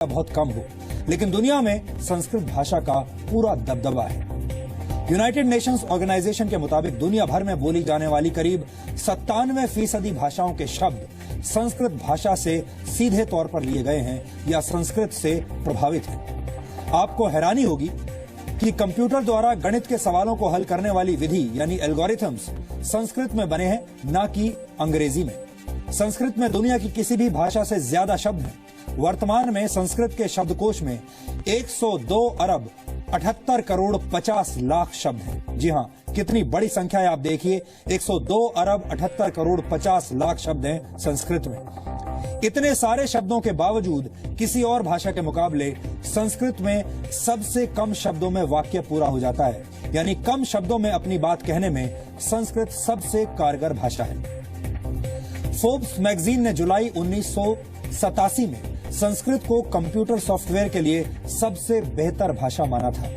बहुत कम हो, लेकिन दुनिया में संस्कृत भाषा का पूरा दबदबा है। यूनाइटेड नेशंस ऑर्गेनाइजेशन के मुताबिक दुनिया भर में बोली जाने वाली करीब 97% भाषाओं के शब्द संस्कृत भाषा से सीधे तौर पर लिए गए हैं या संस्कृत से प्रभावित हैं। आपको हैरानी होगी कि कंप्यूटर द्वारा गणित के सवालों को हल करने वाली विधि यानी एल्गोरिथम्स संस्कृत में बने हैं, न कि अंग्रेजी में। संस्कृत में दुनिया की किसी भी भाषा से ज्यादा शब्द हैं। वर्तमान में संस्कृत के शब्दकोश में 102 अरब 78 करोड़ 50 लाख शब्द हैं। जी हाँ, कितनी बड़ी संख्या है आप देखिए, 102 अरब 78 करोड़ 50 लाख शब्द हैं संस्कृत में। इतने सारे शब्दों के बावजूद किसी और भाषा के मुकाबले संस्कृत में सबसे कम शब्दों में वाक्य पूरा हो जाता है, यानी कम शब्दों में अपनी बात कहने में संस्कृत सबसे कारगर भाषा है। फोर्ब्स मैगजीन ने जुलाई 1987 में संस्कृत को कंप्यूटर सॉफ्टवेयर के लिए सबसे बेहतर भाषा माना था।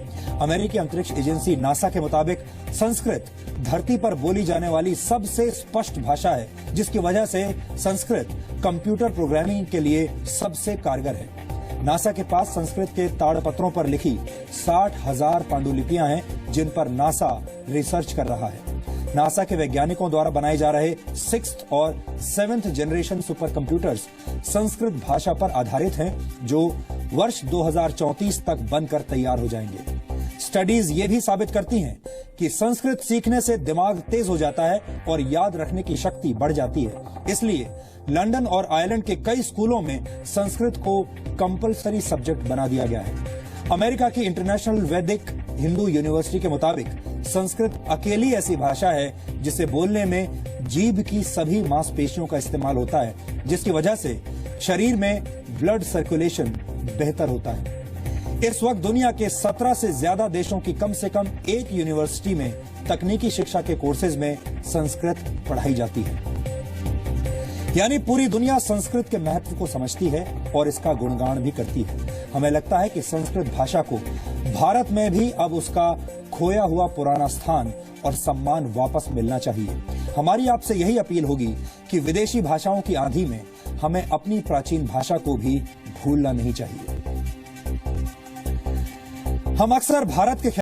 अमेरिकी अंतरिक्ष एजेंसी नासा के मुताबिक संस्कृत धरती पर बोली जाने वाली सबसे स्पष्ट भाषा है, जिसकी वजह से संस्कृत कंप्यूटर प्रोग्रामिंग के लिए सबसे कारगर है। नासा के पास संस्कृत के ताड़पत्रों पर लिखी 60,000 पांडुलिपियां हैं, जिन पर नासा रिसर्च कर रहा है। नासा के वैज्ञानिकों द्वारा बनाए जा रहे 6th और 7th generation super computers Sanskrit भाषा पर आधारित हैं, जो वर्ष 2034 तक बनकर तैयार हो जाएंगे। स्टडीज ये भी साबित करती हैं कि संस्कृत सीखने से दिमाग तेज हो जाता है और याद रखने की शक्ति बढ़ जाती है। इसलिए लंदन और आयरलैंड के कई स्कूलों में संस्कृत को कंपल्सरी सब्जेक्ट बना दिया गया है। अमेरिका की इंटरनेशनल वैदिक हिंदू यूनिवर्सिटी के मुताबिक संस्कृत अकेली ऐसी भाषा है जिसे बोलने में जीभ की सभी मांसपेशियों का इस्तेमाल होता है, जिसकी वजह से शरीर में ब्लड सर्कुलेशन बेहतर होता है। इस वक्त दुनिया के 17 से ज्यादा देशों की कम से कम एक यूनिवर्सिटी में तकनीकी शिक्षा के कोर्सेज में संस्कृत पढ़ाई जाती है। यानी पूरी दुनिया संस्कृत के महत्व को समझती है और इसका गुणगान भी करती है। हमें लगता है कि संस्कृत भाषा को भारत में भी अब उसका खोया हुआ पुराना स्थान और सम्मान वापस मिलना चाहिए। हमारी आपसे यही अपील होगी कि विदेशी भाषाओं की आंधी में हमें अपनी प्राचीन भाषा को भी भूलना नहीं चाहिए। हम अक्सर भारत के